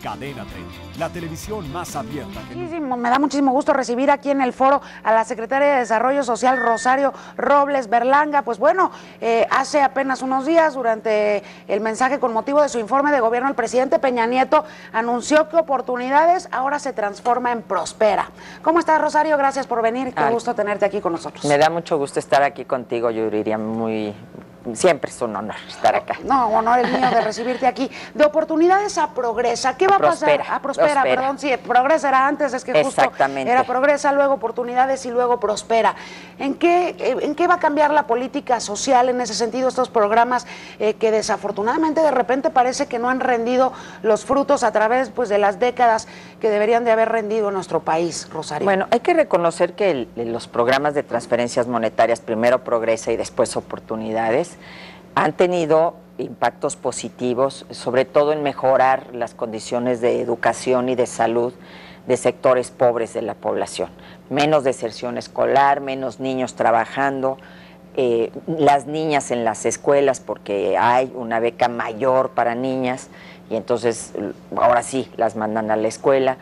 Cadena 30, la televisión más abierta que nunca. Me da muchísimo gusto recibir aquí en el foro a la secretaria de Desarrollo Social, Rosario Robles Berlanga. Pues bueno, hace apenas unos días, durante el mensaje con motivo de su informe de gobierno, el presidente Peña Nieto anunció que Oportunidades ahora se transforma en Prospera. ¿Cómo estás, Rosario? Gracias por venir. Qué gusto tenerte aquí con nosotros. Me da mucho gusto estar aquí contigo, yo diría siempre es un honor estar acá. No, honor el mío de recibirte aquí. De Oportunidades a Progresa, ¿qué va a pasar? A Prospera, perdón, sí, Progresa era antes, es que justo era Progresa, luego Oportunidades y luego Prospera. ¿En qué va a cambiar la política social en ese sentido, estos programas que desafortunadamente de repente parece que no han rendido los frutos a través de las décadas que deberían de haber rendido en nuestro país, Rosario? Bueno, hay que reconocer que los programas de transferencias monetarias, primero Progresa y después Oportunidades, han tenido impactos positivos, sobre todo en mejorar las condiciones de educación y de salud de sectores pobres de la población. Menos deserción escolar, menos niños trabajando, las niñas en las escuelas, porque hay una beca mayor para niñas y entonces ahora sí las mandan a la escuela,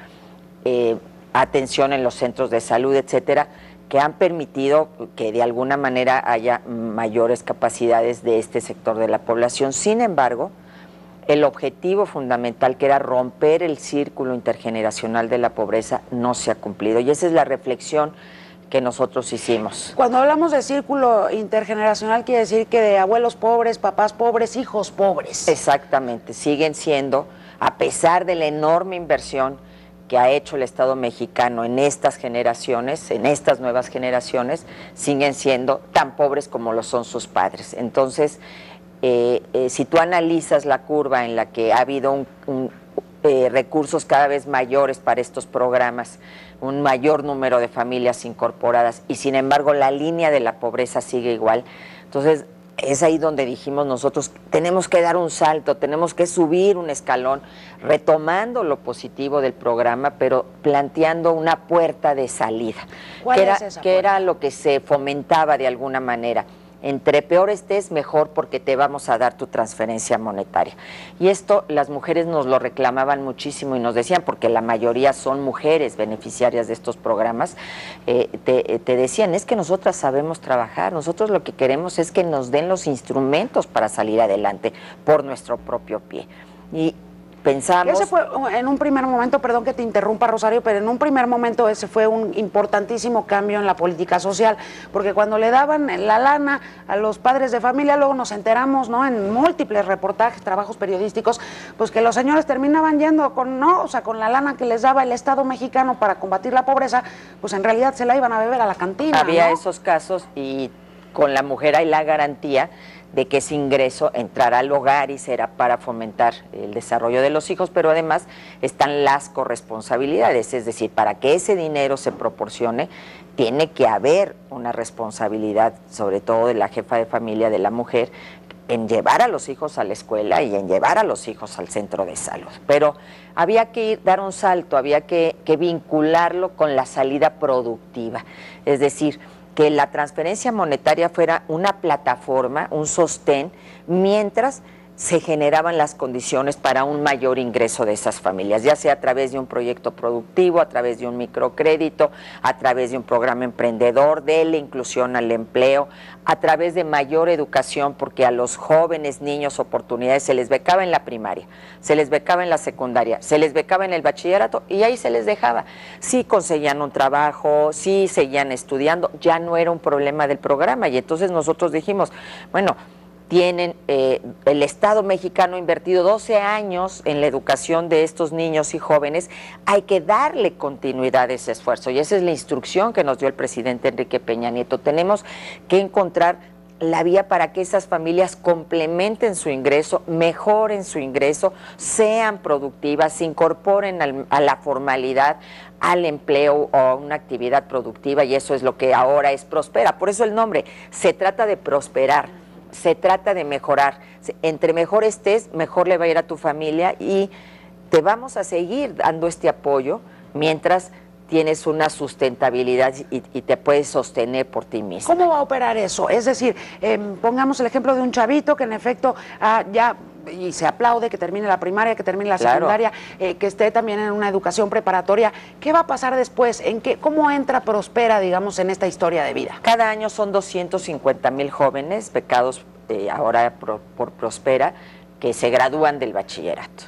atención en los centros de salud, etcétera, que han permitido que de alguna manera haya mayores capacidades de este sector de la población. Sin embargo, el objetivo fundamental, que era romper el círculo intergeneracional de la pobreza, no se ha cumplido. Y esa es la reflexión que nosotros hicimos. Cuando hablamos de círculo intergeneracional, quiere decir que de abuelos pobres, papás pobres, hijos pobres. Exactamente, siguen siendo, a pesar de la enorme inversión que ha hecho el Estado mexicano en estas generaciones, en estas nuevas generaciones, siguen siendo tan pobres como lo son sus padres. Entonces, si tú analizas la curva en la que ha habido recursos cada vez mayores para estos programas, un mayor número de familias incorporadas, y sin embargo la línea de la pobreza sigue igual, entonces es ahí donde dijimos nosotros, tenemos que dar un salto, tenemos que subir un escalón, retomando lo positivo del programa, pero planteando una puerta de salida. ¿Cuál es esa que era lo que se fomentaba de alguna manera. Entre peor estés, mejor, porque te vamos a dar tu transferencia monetaria. Y esto las mujeres nos lo reclamaban muchísimo y nos decían, porque la mayoría son mujeres beneficiarias de estos programas, te decían, es que nosotras sabemos trabajar, nosotros lo que queremos es que nos den los instrumentos para salir adelante por nuestro propio pie. Y pensamos... Ese fue en un primer momento, perdón que te interrumpa, Rosario, pero en un primer momento ese fue un importantísimo cambio en la política social, porque cuando le daban la lana a los padres de familia, luego nos enteramos, ¿no?, en múltiples reportajes, trabajos periodísticos, pues que los señores terminaban yendo con la lana que les daba el Estado mexicano para combatir la pobreza, pues en realidad se la iban a beber a la cantina. Había ¿no? esos casos, y con la mujer hay la garantía de que ese ingreso entrará al hogar y será para fomentar el desarrollo de los hijos, pero además están las corresponsabilidades, es decir, para que ese dinero se proporcione, tiene que haber una responsabilidad, sobre todo de la jefa de familia, de la mujer, en llevar a los hijos a la escuela y en llevar a los hijos al centro de salud. Pero había que dar un salto, había que vincularlo con la salida productiva, es decir, que la transferencia monetaria fuera una plataforma, un sostén, mientras se generaban las condiciones para un mayor ingreso de esas familias, ya sea a través de un proyecto productivo, a través de un microcrédito, a través de un programa emprendedor, de la inclusión al empleo, a través de mayor educación, porque a los jóvenes, niños, oportunidades se les becaba en la primaria, se les becaba en la secundaria, se les becaba en el bachillerato y ahí se les dejaba. Si conseguían un trabajo, si seguían estudiando, ya no era un problema del programa. Y entonces nosotros dijimos, bueno, tienen el Estado mexicano ha invertido 12 años en la educación de estos niños y jóvenes, hay que darle continuidad a ese esfuerzo, y esa es la instrucción que nos dio el presidente Enrique Peña Nieto. Tenemos que encontrar la vía para que esas familias complementen su ingreso, mejoren su ingreso, sean productivas, se incorporen a la formalidad, al empleo o a una actividad productiva, y eso es lo que ahora es Prospera. Por eso el nombre, se trata de prosperar, se trata de mejorar. Entre mejor estés, mejor le va a ir a tu familia, y te vamos a seguir dando este apoyo mientras tienes una sustentabilidad y te puedes sostener por ti mismo. ¿Cómo va a operar eso? Es decir, pongamos el ejemplo de un chavito que en efecto ya y se aplaude que termine la primaria, que termine la secundaria, que esté también en una educación preparatoria. ¿Qué va a pasar después? ¿Cómo entra Prospera, digamos, en esta historia de vida? Cada año son 250,000 jóvenes becados ahora por Prospera que se gradúan del bachillerato.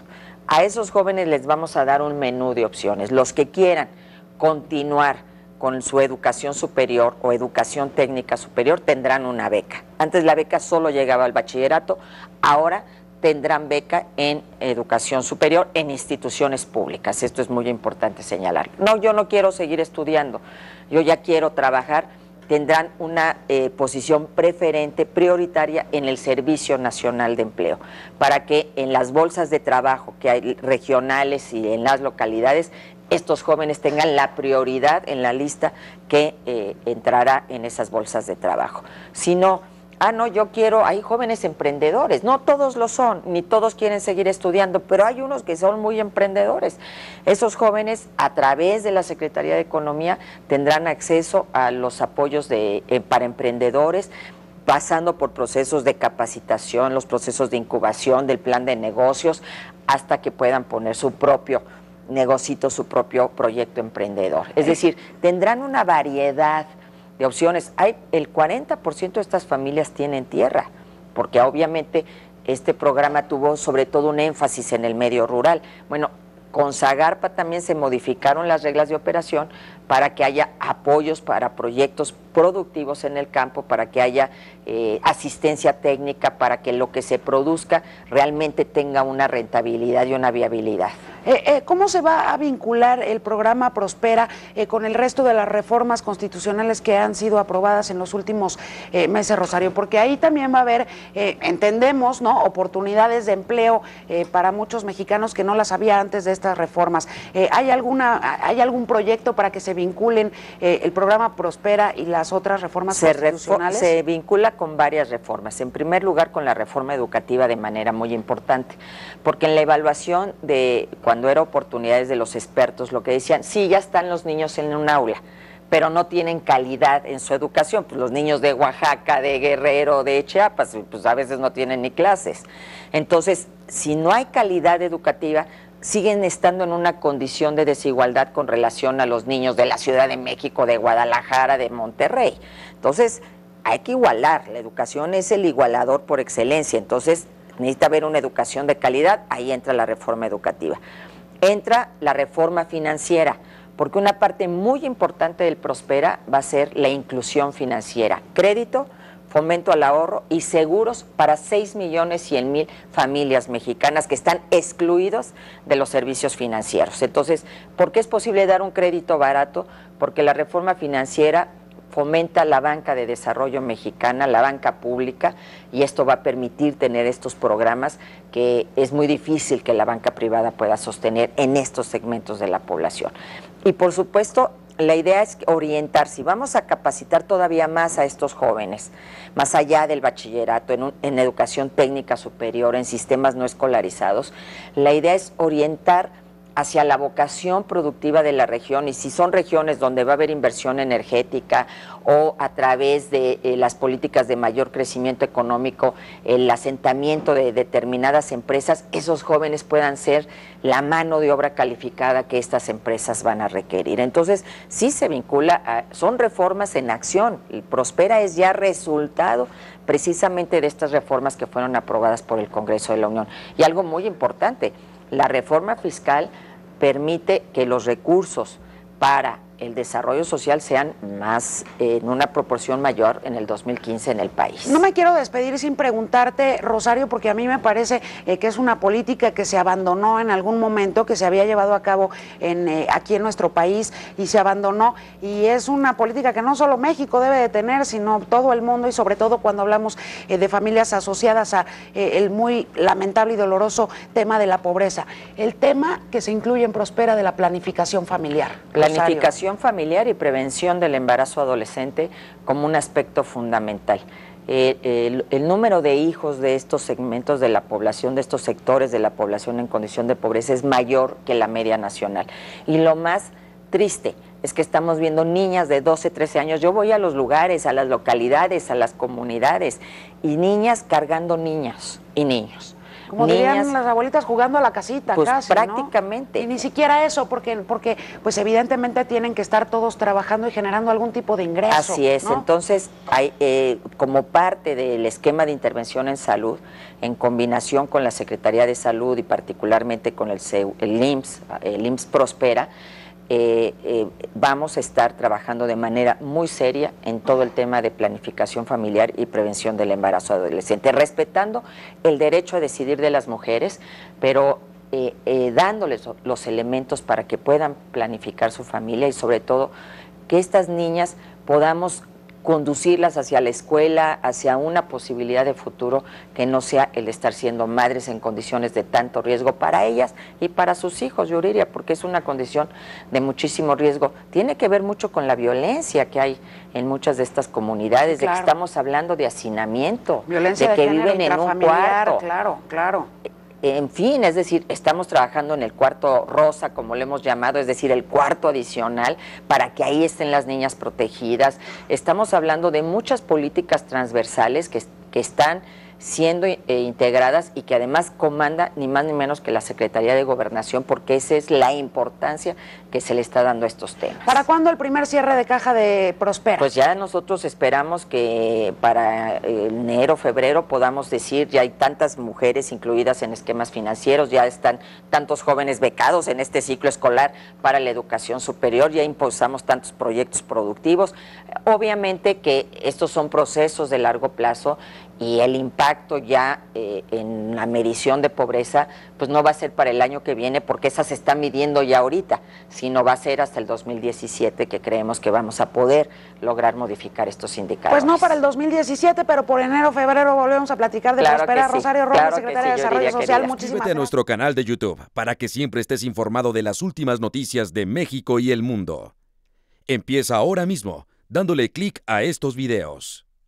A esos jóvenes les vamos a dar un menú de opciones. Los que quieran continuar con su educación superior o educación técnica superior tendrán una beca. Antes la beca solo llegaba al bachillerato, ahora tendrán beca en educación superior en instituciones públicas. Esto es muy importante señalar. No, yo no quiero seguir estudiando, yo ya quiero trabajar. Tendrán una posición preferente, prioritaria en el Servicio Nacional de Empleo, para que en las bolsas de trabajo que hay regionales y en las localidades, estos jóvenes tengan la prioridad en la lista que entrará en esas bolsas de trabajo. Si no, no, yo quiero, hay jóvenes emprendedores, no todos lo son, ni todos quieren seguir estudiando, pero hay unos que son muy emprendedores. Esos jóvenes, a través de la Secretaría de Economía, tendrán acceso a los apoyos para emprendedores, pasando por procesos de capacitación, los procesos de incubación, del plan de negocios, hasta que puedan poner su propio negocito, su propio proyecto emprendedor. Es decir, tendrán una variedad de opciones. El 40% de estas familias tienen tierra, porque obviamente este programa tuvo sobre todo un énfasis en el medio rural. Bueno, con Zagarpa también se modificaron las reglas de operación para que haya apoyos para proyectos productivos en el campo, para que haya asistencia técnica, para que lo que se produzca realmente tenga una rentabilidad y una viabilidad. ¿Cómo se va a vincular el programa Prospera con el resto de las reformas constitucionales que han sido aprobadas en los últimos meses, Rosario? Porque ahí también va a haber, entendemos, ¿no?, oportunidades de empleo para muchos mexicanos que no las había antes de estas reformas. ¿Hay algún proyecto para que se vinculen el programa Prospera y las otras reformas constitucionales? Se vincula con varias reformas. En primer lugar, con la reforma educativa de manera muy importante, porque en la evaluación de cuando era oportunidades de los expertos, lo que decían, sí, ya están los niños en un aula, pero no tienen calidad en su educación. Pues los niños de Oaxaca, de Guerrero, de Chiapas, pues a veces no tienen ni clases. Entonces, si no hay calidad educativa, siguen estando en una condición de desigualdad con relación a los niños de la Ciudad de México, de Guadalajara, de Monterrey. Entonces, hay que igualar. La educación es el igualador por excelencia. Entonces, necesita haber una educación de calidad. Ahí entra la reforma educativa. Entra la reforma financiera, porque una parte muy importante del Prospera va a ser la inclusión financiera, crédito, fomento al ahorro y seguros para 6,100,000 familias mexicanas que están excluidos de los servicios financieros. Entonces, ¿por qué es posible dar un crédito barato? Porque la reforma financiera fomenta la banca de desarrollo mexicana, la banca pública, y esto va a permitir tener estos programas que es muy difícil que la banca privada pueda sostener en estos segmentos de la población. Y por supuesto, la idea es orientar, si vamos a capacitar todavía más a estos jóvenes, más allá del bachillerato, en educación técnica superior, en sistemas no escolarizados, la idea es orientar hacia la vocación productiva de la región, y si son regiones donde va a haber inversión energética o a través de las políticas de mayor crecimiento económico, el asentamiento de determinadas empresas, esos jóvenes puedan ser la mano de obra calificada que estas empresas van a requerir. Entonces, sí se vincula, son reformas en acción. El Prospera es ya resultado precisamente de estas reformas que fueron aprobadas por el Congreso de la Unión. Y algo muy importante, la reforma fiscal permite que los recursos para el desarrollo social sean más, en una proporción mayor en el 2015 en el país. No me quiero despedir sin preguntarte, Rosario, porque a mí me parece que es una política que se abandonó en algún momento, que se había llevado a cabo aquí en nuestro país y se abandonó, y es una política que no solo México debe de tener, sino todo el mundo, y sobre todo cuando hablamos de familias asociadas a el muy lamentable y doloroso tema de la pobreza. El tema que se incluye en Prospera de la planificación familiar. Planificación familiar y prevención del embarazo adolescente como un aspecto fundamental. El número de hijos de estos segmentos de la población, de estos sectores de la población en condición de pobreza es mayor que la media nacional. Y lo más triste es que estamos viendo niñas de 12, 13 años. Yo voy a los lugares, a las localidades, a las comunidades, y niñas cargando niñas y niños. Como dirían las abuelitas, jugando a la casita, pues casi, prácticamente. ¿no? Y ni siquiera eso, porque pues evidentemente tienen que estar todos trabajando y generando algún tipo de ingreso. Así es, ¿no? Entonces, como parte del esquema de intervención en salud, en combinación con la Secretaría de Salud y particularmente con el IMSS Prospera, vamos a estar trabajando de manera muy seria en todo el tema de planificación familiar y prevención del embarazo adolescente, respetando el derecho a decidir de las mujeres, pero dándoles los elementos para que puedan planificar su familia y sobre todo que estas niñas podamos conducirlas hacia la escuela, hacia una posibilidad de futuro que no sea el estar siendo madres en condiciones de tanto riesgo para ellas y para sus hijos, Yuriria, porque es una condición de muchísimo riesgo. Tiene que ver mucho con la violencia que hay en muchas de estas comunidades, claro, de que estamos hablando de hacinamiento, violencia de que viven en un cuarto. Claro. En fin, es decir, estamos trabajando en el cuarto rosa, como le hemos llamado, es decir, el cuarto adicional, para que ahí estén las niñas protegidas. Estamos hablando de muchas políticas transversales que están siendo integradas y que además comanda ni más ni menos que la Secretaría de Gobernación, porque esa es la importancia que se le está dando a estos temas. ¿Para cuándo el primer cierre de caja de Prospera? Pues ya nosotros esperamos que para enero, febrero podamos decir, ya hay tantas mujeres incluidas en esquemas financieros, ya están tantos jóvenes becados en este ciclo escolar para la educación superior, ya impulsamos tantos proyectos productivos. Obviamente que estos son procesos de largo plazo y el impacto ya en la medición de pobreza pues no va a ser para el año que viene, porque esa se está midiendo ya ahorita, sino va a ser hasta el 2017 que creemos que vamos a poder lograr modificar estos indicadores. Pues no para el 2017, pero por enero, febrero volvemos a platicar de Prospera. Sí. Rosario Robles, secretaria de Desarrollo Social, muchísimas gracias. Suscríbete a nuestro canal de YouTube para que siempre estés informado de las últimas noticias de México y el mundo. Empieza ahora mismo dándole clic a estos videos.